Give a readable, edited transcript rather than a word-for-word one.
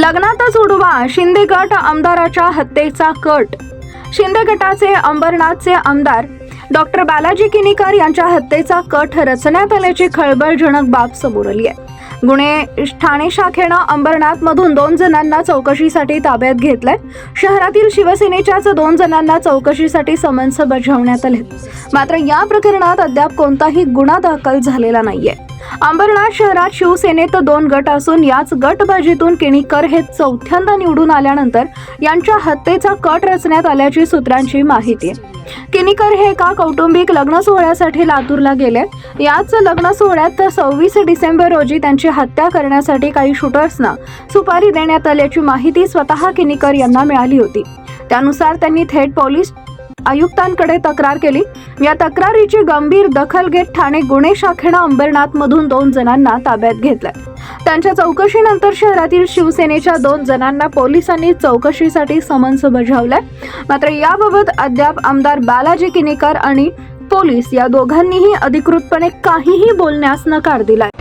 लग्नातच उडवा शिंदे गट आमदाराच्या हत्येचा कट। शिंदे गटाचे अंबरनाथचे आमदार डॉक्टर बालाजी किनीकर यांच्या हत्येचा कट रचण्यात आल्याची खळबळजनक बाब समोर आली आहे। गुन्हे ठाणे शाखेनं अंबरनाथ मधून 2 जणांना चौकशीसाठी ताब्यात घेतलंय। शहरातील शिवसेनेच्याच 2 जणांना चौकशीसाठी समन्स बजावण्यात आले, मात्र या प्रकरणात अद्याप कोणताही गुन्हा दाखल झालेला नाहीये। अंबरनाथ शहरात शिवसेनेत 2 गट असून याच गटबाजीतून किनीकर हे चौथ्यांदा निवडून आल्यानंतर यांच्या हत्येचा कट रचण्यात आल्याची सूत्रांची माहिती आहे। किनीकर हे एका कौटुंबिक लग्न सोहळ्यासाठी लातूरला गेले। याच लग्न सोहळ्यात 26 डिसेंबर रोजी त्यांची हत्या करण्यासाठी काही शूटर्सना सुपारी देण्यात आल्याची माहिती स्वतः किनीकर यांना मिळाली होती। त्यानुसार त्यांनी थेट पोलीस आयुक्तांकडे तक्रार केली। या तक्रारीची गंभीर दखल घेत ठाणे गुन्हे शाखेनं अंबरनाथ मधून 2 जणांना ताब्यात घेतलंय। त्यांच्या चौकशीनंतर शहरातील शिवसेनेच्या 2 जणांना पोलिसांनी चौकशीसाठी समन्स बजावलंय, मात्र याबाबत अद्याप आमदार बालाजी किनीकर आणि पोलीस या दोघांनीही अधिकृतपणे काहीही बोलण्यास नकार दिलाय।